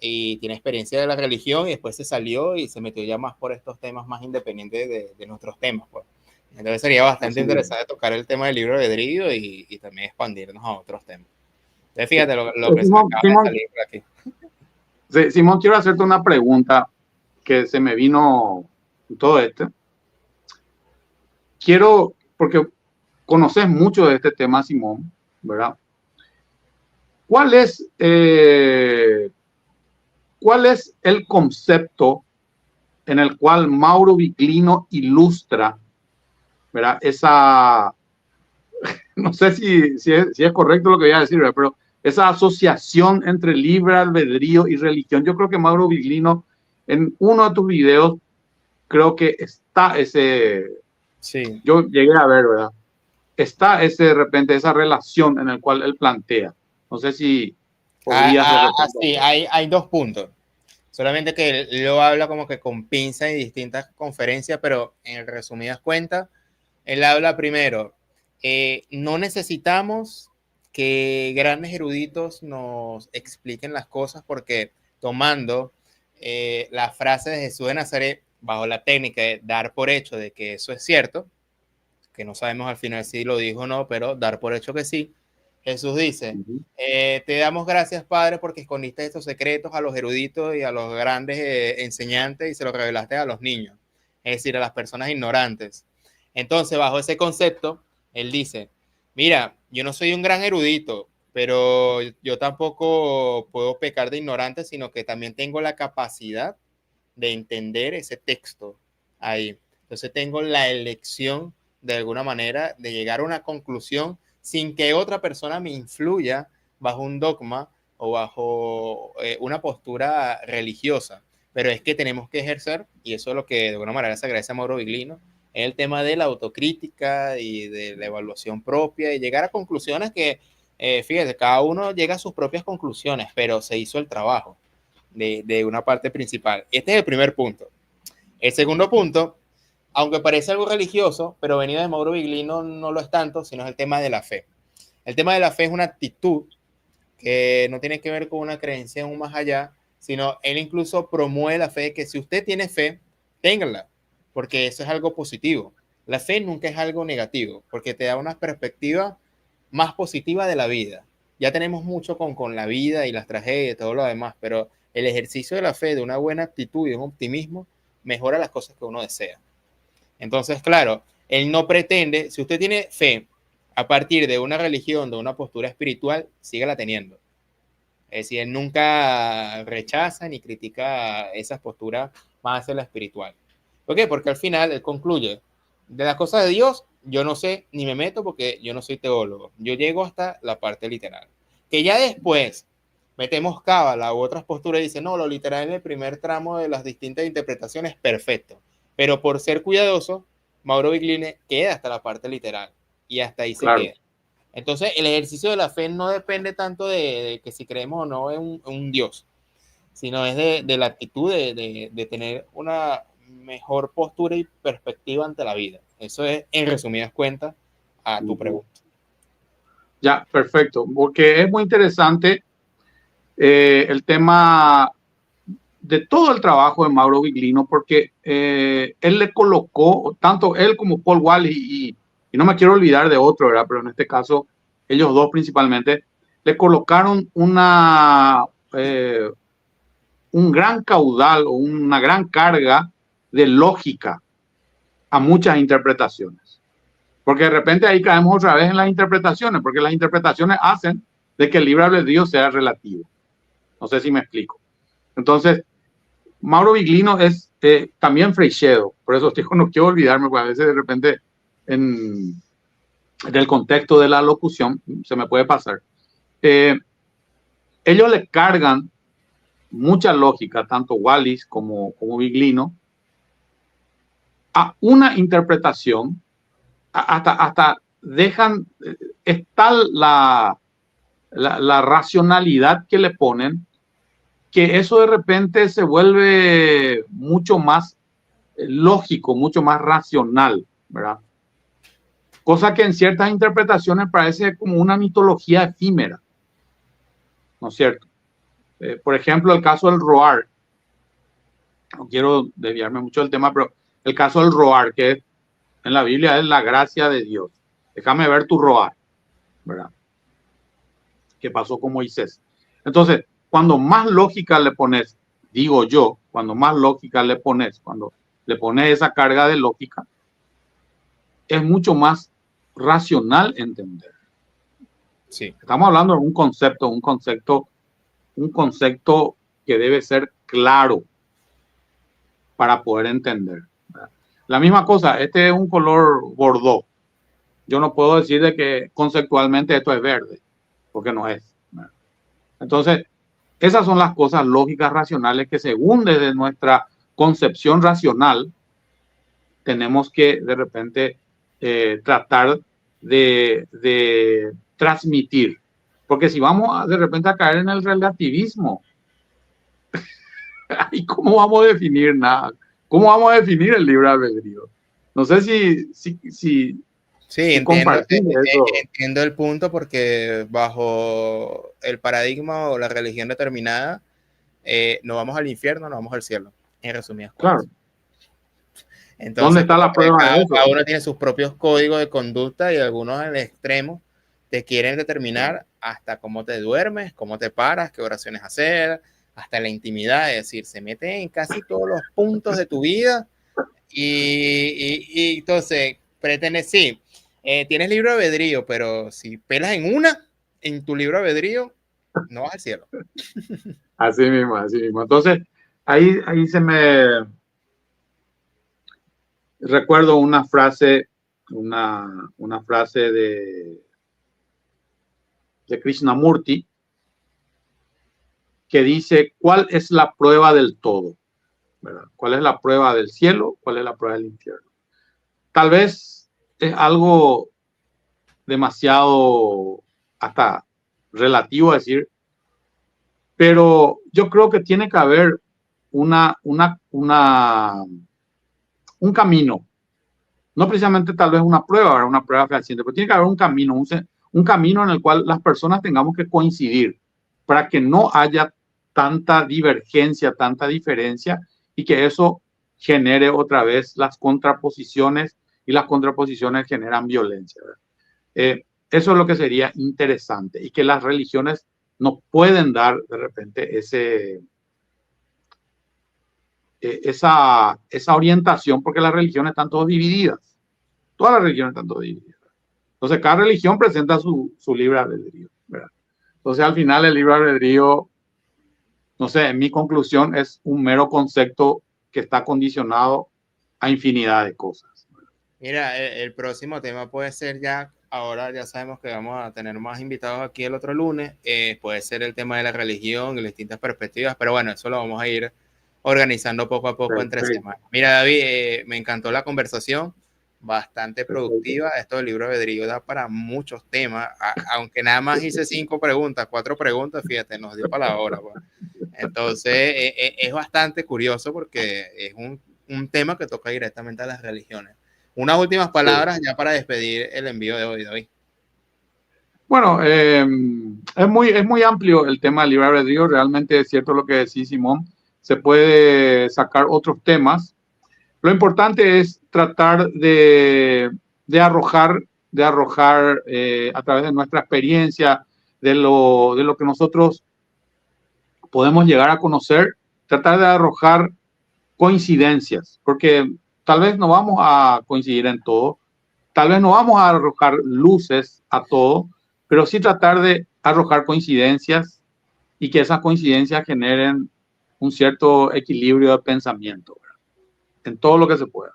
y tiene experiencia de la religión y después se salió y se metió ya más por estos temas más independientes de nuestros temas, pues. Entonces sería bastante interesante tocar el tema del libro de albedrío y también expandirnos a otros temas. Entonces fíjate lo que se acaba de salir por aquí. Sí, Simón, quiero hacerte una pregunta que se me vino todo esto. Porque conoces mucho de este tema, Simón, ¿verdad? ¿Cuál es el concepto en el cual Mauro Viglino ilustra, ¿verdad? No sé si es correcto lo que voy a decir, ¿verdad? Pero esa asociación entre libre albedrío y religión, yo creo que Mauro Viglino, en uno de tus videos, creo que está ese, sí. Yo llegué a ver, ¿verdad? Está de repente esa relación en la cual él plantea. No sé si podrías sí, hay dos puntos. Solamente que él lo habla como que con pinza en distintas conferencias, pero en resumidas cuentas, él habla primero, no necesitamos que grandes eruditos nos expliquen las cosas porque tomando la frase de Jesús de Nazaret bajo la técnica de dar por hecho de que eso es cierto, que no sabemos al final si lo dijo o no, pero dar por hecho que sí, Jesús dice, te damos gracias, Padre, porque escondiste estos secretos a los eruditos y a los grandes enseñantes y se los revelaste a los niños, es decir, a las personas ignorantes. Entonces, bajo ese concepto, él dice, mira, yo no soy un gran erudito, pero yo tampoco puedo pecar de ignorante, sino que también tengo la capacidad de entender ese texto ahí. Entonces tengo la elección de alguna manera de llegar a una conclusión sin que otra persona me influya bajo un dogma o bajo una postura religiosa. Pero es que tenemos que ejercer, y eso es lo que de alguna manera se agradece a Mauro Viglino, es el tema de la autocrítica y de la evaluación propia y llegar a conclusiones que, fíjate, cada uno llega a sus propias conclusiones, pero se hizo el trabajo de una parte principal. Este es el primer punto. El segundo punto, aunque parece algo religioso, pero venido de Mauro Viglino no lo es tanto, sino es el tema de la fe. El tema de la fe es una actitud que no tiene que ver con una creencia en un más allá, sino él incluso promueve la fe, que si usted tiene fe, téngala, porque eso es algo positivo. La fe nunca es algo negativo, porque te da una perspectiva más positiva de la vida. Ya tenemos mucho con la vida y las tragedias y todo lo demás, pero el ejercicio de la fe, de una buena actitud y de un optimismo, mejora las cosas que uno desea. Entonces, claro, él no pretende, si usted tiene fe a partir de una religión, de una postura espiritual, sígala teniendo. Es decir, él nunca rechaza ni critica esas posturas más hacia la espiritual. ¿Por qué? Porque al final él concluye, de las cosas de Dios, yo no sé ni me meto porque yo no soy teólogo. Yo llego hasta la parte literal. Que ya después metemos cábala u otras posturas y dicen, no, lo literal en el primer tramo de las distintas interpretaciones, perfecto. Pero por ser cuidadoso, Mauro Viglini queda hasta la parte literal y hasta ahí se queda. Entonces, el ejercicio de la fe no depende tanto de que si creemos o no en un Dios, sino es de la actitud de tener una mejor postura y perspectiva ante la vida. Eso es, en resumidas cuentas, a tu pregunta. Ya, perfecto, porque es muy interesante el tema de todo el trabajo de Mauro Viglino, porque él le colocó, tanto él como Paul Wallis, y no me quiero olvidar de otro, ¿verdad? Pero en este caso, ellos dos principalmente, le colocaron un gran caudal o una gran carga de lógica a muchas interpretaciones. Porque de repente ahí caemos otra vez en las interpretaciones, porque las interpretaciones hacen de que el libre albedrío sea relativo. No sé si me explico. Entonces, Mauro Viglino es también Freixedo, por eso digo, no quiero olvidarme, porque a veces de repente en el contexto de la locución se me puede pasar. Ellos le cargan mucha lógica, tanto Wallis como Viglino, a una interpretación, hasta dejan, es tal la racionalidad que le ponen, que eso de repente se vuelve mucho más lógico, mucho más racional, ¿verdad? Cosa que en ciertas interpretaciones parece como una mitología efímera, ¿no es cierto? Por ejemplo, el caso del roar. No quiero desviarme mucho del tema, pero el caso del roar, que en la Biblia es la gracia de Dios. Déjame ver tu roar, ¿verdad? ¿Qué pasó con Moisés? Entonces, cuando más lógica le pones, digo yo, cuando más lógica le pones, cuando le pones esa carga de lógica, es mucho más racional entender. Sí. Estamos hablando de un concepto que debe ser claro para poder entender. La misma cosa, este es un color bordeaux. Yo no puedo decir de que conceptualmente esto es verde, porque no es. Entonces, esas son las cosas lógicas, racionales, que según desde nuestra concepción racional, tenemos que de repente tratar de transmitir. Porque si vamos de repente a caer en el relativismo, ¿y cómo vamos a definir nada? ¿Cómo vamos a definir el libre albedrío? No sé si entiendo el punto, porque bajo el paradigma o la religión determinada, no vamos al infierno, no vamos al cielo, en resumidas cuentas. Claro. Entonces, ¿dónde está la prueba de eso? Cada uno tiene sus propios códigos de conducta y algunos en el extremo te quieren determinar hasta cómo te duermes, cómo te paras, qué oraciones hacer, hasta la intimidad, es decir, se mete en casi todos los puntos de tu vida y entonces pretende, sí, tienes libre albedrío, pero si pelas en tu libre albedrío, no vas al cielo. Así mismo, así mismo. Entonces, ahí se me recuerdo una frase de Krishnamurti, que dice: ¿cuál es la prueba del todo? ¿Verdad? ¿Cuál es la prueba del cielo? ¿Cuál es la prueba del infierno? tal vez es algo demasiado hasta relativo a decir, pero yo creo que tiene que haber un camino, no precisamente tal vez una prueba fehaciente, pero tiene que haber un camino, un camino en el cual las personas tengamos que coincidir para que no haya tanta divergencia, tanta diferencia y que eso genere otra vez las contraposiciones y las contraposiciones generan violencia. Eso es lo que sería interesante y que las religiones nos pueden dar de repente esa orientación, porque las religiones están todas divididas. Todas las religiones están todas divididas. Entonces, cada religión presenta su libre albedrío, ¿verdad? Entonces, al final, el libre albedrío, no sé, en mi conclusión, es un mero concepto que está condicionado a infinidad de cosas. Mira, el próximo tema puede ser ya, ahora ya sabemos que vamos a tener más invitados aquí el otro lunes, puede ser el tema de la religión y las distintas perspectivas, pero bueno, eso lo vamos a ir organizando poco a poco entre semanas. Mira, David, me encantó la conversación, bastante productiva. Esto del libro albedrío da para muchos temas, aunque nada más hice 4 preguntas, fíjate, nos dio para la hora. Pues. Entonces, es bastante curioso porque es un tema que toca directamente a las religiones. Unas últimas palabras ya para despedir el envío de hoy, David. Bueno, es muy amplio el tema del libre albedrío. Realmente es cierto lo que decís, Simón. Se puede sacar otros temas. Lo importante es tratar de arrojar a través de nuestra experiencia, de lo que nosotros podemos llegar a conocer, tratar de arrojar coincidencias, porque tal vez no vamos a coincidir en todo, tal vez no vamos a arrojar luces a todo, pero sí tratar de arrojar coincidencias y que esas coincidencias generen un cierto equilibrio de pensamiento, ¿verdad? En todo lo que se pueda.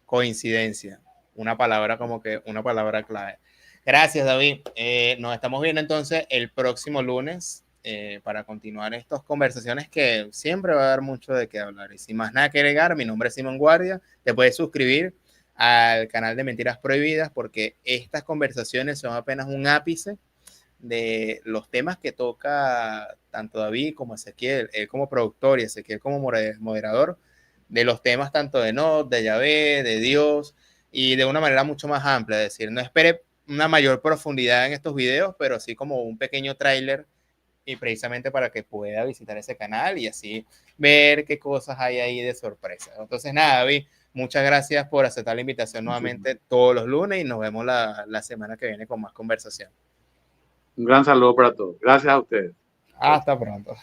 Coincidencia, una palabra como que una palabra clave. Gracias, David. Nos estamos viendo entonces el próximo lunes para continuar estas conversaciones que siempre va a dar mucho de qué hablar. Y sin más nada que agregar, mi nombre es Simón Guardia. Te puedes suscribir al canal de Mentiras Prohibidas porque estas conversaciones son apenas un ápice de los temas que toca tanto David como Ezequiel, él como productor y Ezequiel como moderador, de los temas tanto de Nod, de Yahvé, de Dios, y de una manera mucho más amplia. Es decir, no espere una mayor profundidad en estos videos, pero sí como un pequeño tráiler, y precisamente para que pueda visitar ese canal y así ver qué cosas hay ahí de sorpresa. Entonces, nada, David, muchas gracias por aceptar la invitación nuevamente todos los lunes y nos vemos la semana que viene con más conversación. Un gran saludo para todos. Gracias a ustedes. Hasta pronto.